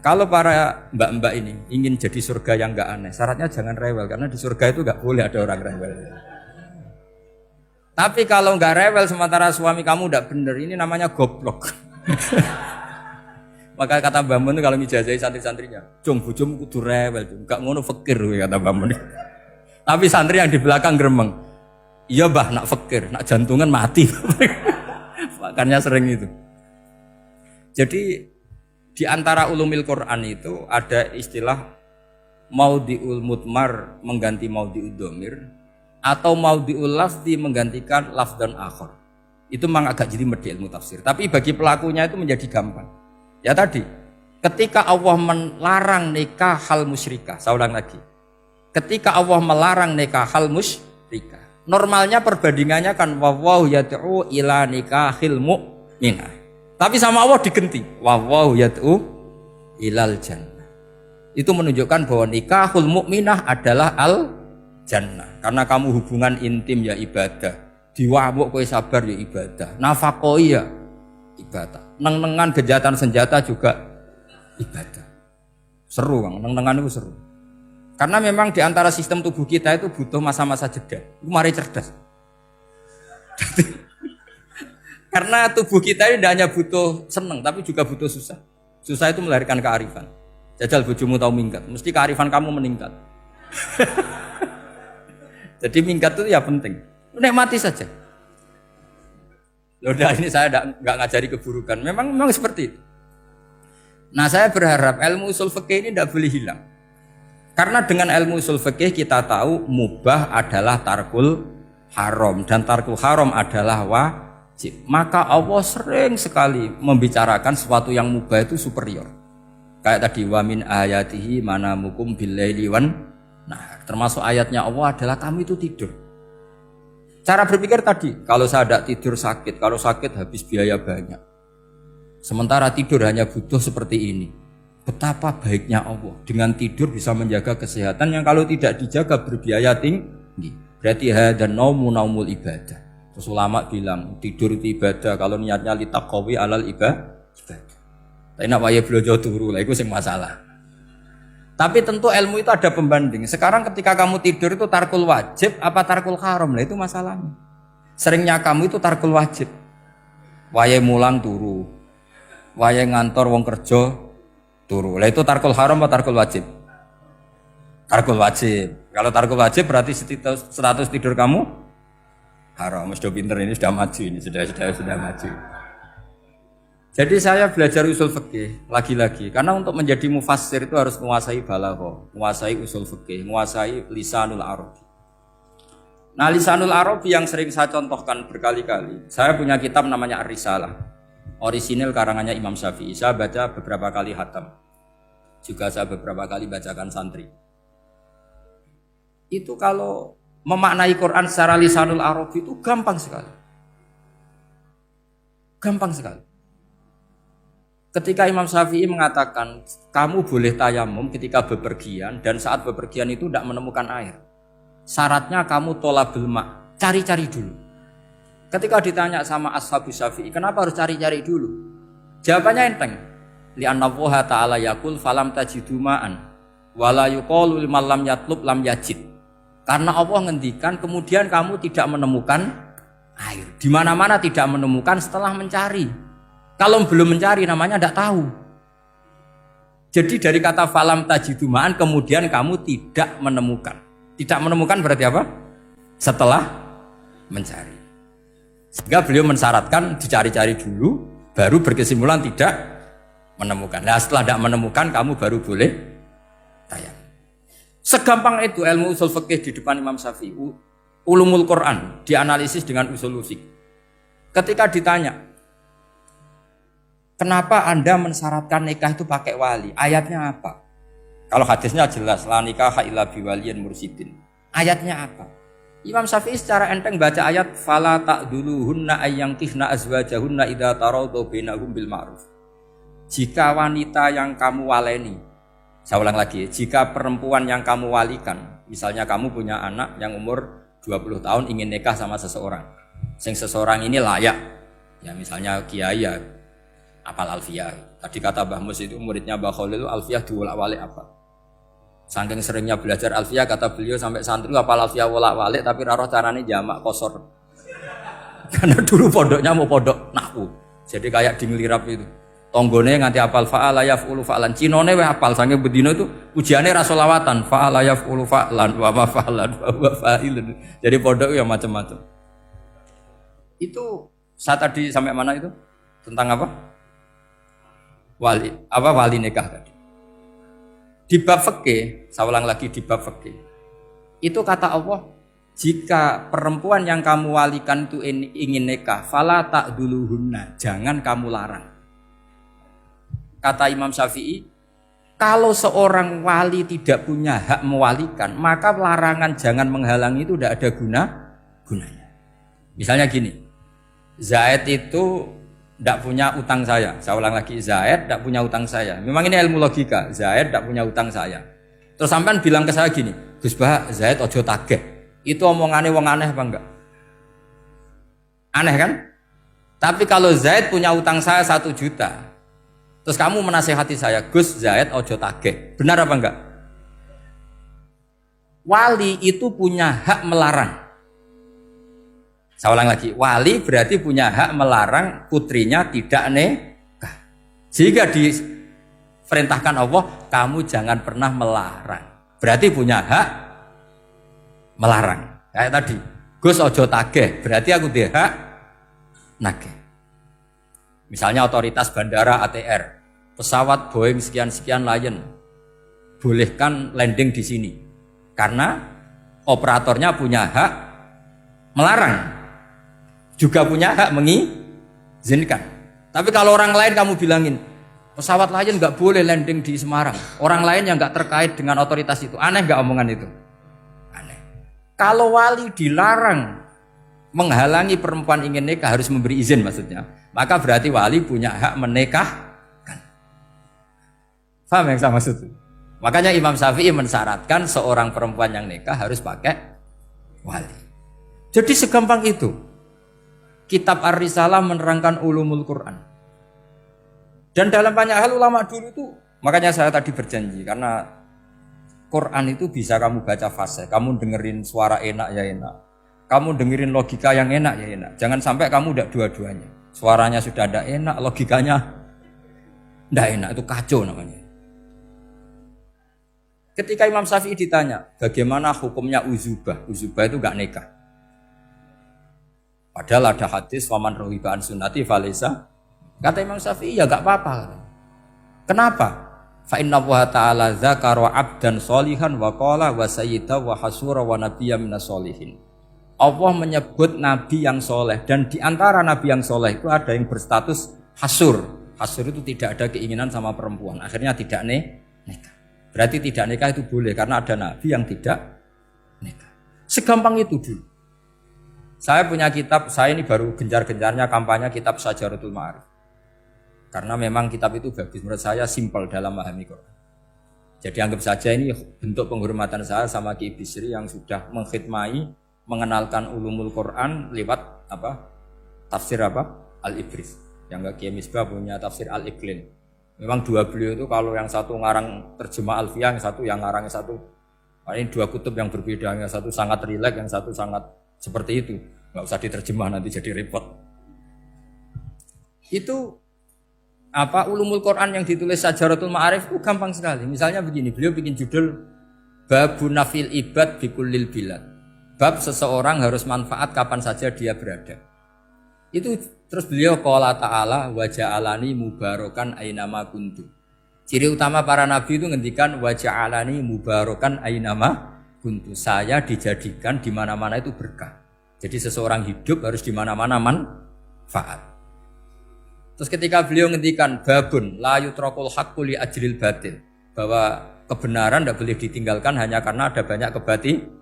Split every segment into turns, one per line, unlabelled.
kalau para mbak-mbak ini ingin jadi surga yang nggak aneh, syaratnya jangan rewel karena di surga itu nggak boleh ada orang rewel. Tapi kalau nggak rewel sementara suami kamu nggak bener, ini namanya goblok. Maka kata Mbah Mun kalau mijazahi santri-santrinya, "Cung, bojomu kudu rewel, cung. Gak ngono fakir," kata Mbah Mun. Tapi santri yang di belakang gremeng, "Iya, Mbah, nak fakir, nak jantungan mati." Makanya sering itu. Jadi di antara ulumil Quran itu ada istilah maudhi'ul mutmar mengganti maudhi'ud dhamir atau maudhi'ul lafzi menggantikan lafdzan akhar. Itu memang agak jadi medhi ilmu tafsir, tapi bagi pelakunya itu menjadi gampang. Ya tadi, ketika Allah melarang nikah hal musyrikah, saya ulang lagi. Ketika Allah melarang nikah hal musyrikah, normalnya perbandingannya kan wallahu yad'u ila nikahil mu'minah. Tapi sama Allah digenti, wallahu yad'u ilal jannah. Itu menunjukkan bahwa nikahul mu'minah adalah al jannah. Karena kamu hubungan intim ya ibadah. Diwamuk kowe sabar ya ibadah. Nafaqoi ya ibadah. Neng-nengan kejahatan senjata juga ibadah. Seru Bang, neng-nengan itu seru. Karena memang di antara sistem tubuh kita itu butuh masa-masa jeda. Itu mari cerdas. Karena tubuh kita ini tidak hanya butuh seneng, tapi juga butuh susah. Susah itu melahirkan kearifan. Jajal bojomu tahu minggat, mesti kearifan kamu meningkat. Jadi minggat itu ya penting. Nikmati saja. Udah ini saya nggak ngajari keburukan. Memang seperti itu. Nah saya berharap ilmu usul fikih ini tidak boleh hilang. Karena dengan ilmu usul fikih kita tahu mubah adalah tarkul haram dan tarkul haram adalah wajib. Maka Allah sering sekali membicarakan sesuatu yang mubah itu superior. Kayak tadi wa min ayatihi manamukum billaili wan. Nah termasuk ayatnya Allah adalah kamu itu tidur. Cara berpikir tadi, kalau saya tidak tidur sakit, kalau sakit habis biaya banyak. Sementara tidur hanya butuh seperti ini. Betapa baiknya Allah, dengan tidur bisa menjaga kesehatan yang kalau tidak dijaga berbiaya tinggi. Berarti hadan naumul ibadah. Terus ulama bilang, tidur itu ibadah, kalau niatnya litaqawi alal ibadah. Tapi nak waya blojo turu, lah itu sing masalah. Tapi tentu ilmu itu ada pembanding. Sekarang ketika kamu tidur itu tarkul wajib apa tarkul haram? Lah itu masalahnya. Seringnya kamu itu tarkul wajib. Wayahe mulang turu. Wayahe ngantor wong kerja turu. Lah itu tarkul haram apa tarkul wajib? Tarkul wajib. Kalau tarkul wajib berarti status tidur kamu haram. Sudah pinter ini, sudah maju ini, sudah maju. Jadi saya belajar usul fikih lagi-lagi karena untuk menjadi mufassir itu harus menguasai balaghah, menguasai usul fikih, menguasai lisanul arabi. Nah, lisanul arabi yang sering saya contohkan berkali-kali. Saya punya kitab namanya Ar-Risalah. Orisinil karangannya Imam Syafi'i. Saya baca beberapa kali khatam. Juga saya beberapa kali bacakan santri. Itu kalau memaknai Quran secara lisanul arabi itu gampang sekali. Gampang sekali. Ketika Imam Syafi'i mengatakan kamu boleh tayamum ketika bepergian dan saat bepergian itu tidak menemukan air. Syaratnya kamu tolabul ma', cari-cari dulu. Ketika ditanya sama ashabu Syafi'i, kenapa harus cari-cari dulu? Jawabannya enteng. Li'anna Allah ta'ala yaqul falam tajidu ma'an wala yuqalu liman lam yatlub lam yajid. Karena Allah ngendikan kemudian kamu tidak menemukan air. Di mana-mana tidak menemukan setelah mencari. Kalau belum mencari namanya tidak tahu. Jadi dari kata falam tajidumaan kemudian kamu tidak menemukan. Tidak menemukan berarti apa? Setelah mencari. Sehingga beliau mensyaratkan dicari-cari dulu, baru berkesimpulan tidak menemukan. Nah setelah tidak menemukan kamu baru boleh tayang. Segampang itu ilmu usul fikih di depan Imam Syafi'i. Ulumul Quran dianalisis dengan usul fikih. Ketika ditanya, kenapa Anda mensyaratkan nikah itu pakai wali? Ayatnya apa? Kalau hadisnya jelas, la nikaha illa biwaliyin mursyidin. Ayatnya apa? Imam Syafi'i secara enteng baca ayat fala ta'duluhunna ayyankihna azwajahunna idza taradu bainahum bil ma'ruf. Jika wanita yang kamu waleni, saya ulang lagi, jika perempuan yang kamu walikan, misalnya kamu punya anak yang umur 20 tahun ingin nikah sama seseorang. Seseorang ini layak. Ya misalnya kiai ya apal alfiyah. Tadi kata Mbah Mus itu muridnya Mbah Khalil itu alfiyah diwolak-walik apa? Saking seringnya belajar alfiyah kata beliau sampai santri apal alfiyah wolak-walik tapi raro carane jamak kosor. Karena dulu pondoknya mau pondok nahwu. Jadi kayak di ngelirap itu. Tonggone nganti apal fa'ala yaf'ulu fa'lan. Cinone weh apal saking bedino itu ujiane ra selawatan fa'ala yaf'ulu fa'lan wa ma fa'lan wa fa'ilun. Jadi pondok ya macam-macam. Itu saya tadi sampai mana itu? Tentang apa? Wali nikah tadi. Di bab fikih, saya ulang lagi di bab fikih. Itu kata Allah, jika perempuan yang kamu walikan itu ingin nikah, fala ta'duluhunna, jangan kamu larang. Kata Imam Syafi'i, kalau seorang wali tidak punya hak mewalikan, maka larangan jangan menghalangi itu tidak ada gunanya. Misalnya gini, Zaid itu tidak punya utang saya ulang lagi, Zaid tidak punya utang saya. Memang ini ilmu logika, Zaid tidak punya utang saya. Terus sampean bilang ke saya gini, Gus Bah, Zaid ojo tagih. Itu omongannya wong aneh apa enggak? Aneh kan? Tapi kalau Zaid punya utang saya 1 juta, terus kamu menasihati saya, Gus Zaid ojo tagih. Benar apa enggak? Wali itu punya hak melarang. Saya ulang lagi, wali berarti punya hak melarang putrinya tidak nikah. Jika diperintahkan Allah, kamu jangan pernah melarang. Berarti punya hak melarang. Kayak tadi, Gus ojo tagih, berarti aku dia hak nagih. Misalnya otoritas bandara ATR, pesawat Boeing sekian-sekian Lion, bolehkan landing di sini. Karena operatornya punya hak melarang, juga punya hak mengizinkan. Tapi kalau orang lain kamu bilangin, pesawat Lion nggak boleh landing di Semarang, orang lain yang nggak terkait dengan otoritas itu, aneh nggak omongan itu? Aneh. Kalau wali dilarang menghalangi perempuan ingin nikah harus memberi izin maksudnya, maka berarti wali punya hak menikahkan. Paham yang saya maksud? Makanya Imam Syafi'i mensyaratkan seorang perempuan yang nikah harus pakai wali. Jadi segampang itu. Kitab Ar-Risalah menerangkan ulumul Quran. Dan dalam banyak hal ulama dulu itu, makanya saya tadi berjanji karena Quran itu bisa kamu baca fasih, kamu dengerin suara enak ya enak. Kamu dengerin logika yang enak ya enak. Jangan sampai kamu udah dua-duanya. Suaranya sudah ada enak, logikanya tidak enak, itu kacau namanya. Ketika Imam Syafi'i ditanya, bagaimana hukumnya uzubah? Uzubah itu gak nikah. Padahal ada hadis waman rohiba an sunnati falesa. Kata Imam Syafi'i ya gak apa-apa. Kenapa? Fa inna Allah ta'ala dzakara 'abdan sholihan wa qala wa sayyida wa hasura wa nabiyya minas sholihin. Allah menyebut nabi yang soleh, dan di antara nabi yang soleh itu ada yang berstatus hasur. Hasur itu tidak ada keinginan sama perempuan, akhirnya tidak nikah. Berarti tidak nikah itu boleh karena ada nabi yang tidak nikah. Segampang itu dulu. Saya punya kitab, saya ini baru gencar-gencarnya kampanye kitab Syajaratul Ma'arif. Karena memang kitab itu bagus, menurut saya simpel dalam memahami Quran. Jadi anggap saja ini bentuk penghormatan saya sama Ki Bisri yang sudah mengkhidmai, mengenalkan ulumul Quran lewat tafsir Al-Ibris. Yang Ki Misbah punya tafsir Al-Iqlin. Memang dua beliau itu kalau yang satu ngarang terjemah Alfiyah, yang satu yang ngarang satu. Ini dua kutub yang berbeda, yang satu sangat rileks, yang satu sangat seperti itu. Nggak usah diterjemah nanti jadi repot. Itu ulumul Quran yang ditulis Syajaratul Ma'arif itu gampang sekali. Misalnya begini, beliau bikin judul Babun Nafil Ibad Bikullil Bilad. Bab seseorang harus manfaat kapan saja dia berada. Itu terus beliau qala ta'ala wa ja'alani mubarakan ainama kuntu. Ciri utama para nabi itu ngendikan wa ja'alani mubarakan ainama kuntu. Saya dijadikan di mana-mana itu berkah. Jadi seseorang hidup harus di mana-mana manfaat. Terus ketika beliau ngendikan babun la yutrakul haqqu li ajril batil, bahwa kebenaran tidak boleh ditinggalkan hanya karena ada banyak kebatilan.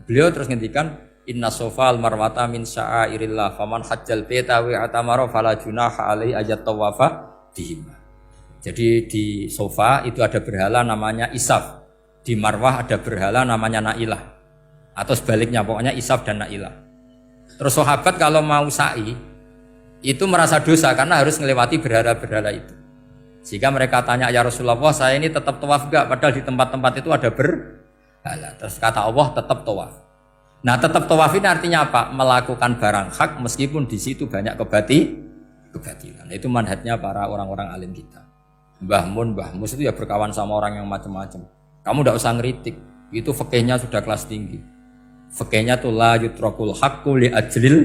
Beliau terus ngendikan inna sofal marwata min sya'airillah faman hajjal baita wa atamara fala junaha alaihi ayat tawafa bihim. Jadi di sofa itu ada berhala namanya Isaf, di Marwah ada berhala namanya Nailah, atau sebaliknya pokoknya Isaf dan Nailah. Terus sahabat kalau mau sa'i itu merasa dosa karena harus melewati berhala-berhala itu. Jika mereka tanya, ya Rasulullah, saya ini tetap tawaf gak? Padahal di tempat-tempat itu ada berhala. Terus kata Allah, tetap tawaf. Nah, tetap tawaf ini artinya apa? Melakukan barang hak meskipun di situ banyak kebatilan. Itu manhajnya para orang-orang alim kita. Mbah Mun, Mbah Mus itu ya berkawan sama orang yang macam-macam. Kamu tidak usah ngeritik. Itu fikihnya sudah kelas tinggi. Fikihnya tuh la yutrakul haqqu li ajlil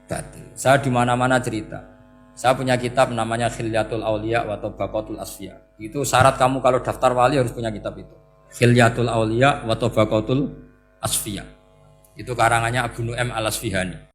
batil. Saya di mana-mana cerita. Saya punya kitab namanya Khilyatul Auliya wa Tabaqatul Asfiya. Itu syarat kamu kalau daftar wali harus punya kitab itu. Khilyatul Auliya wa Tabaqatul Asfiya. Itu karangannya Abu Nu'aim Al-Asfihani.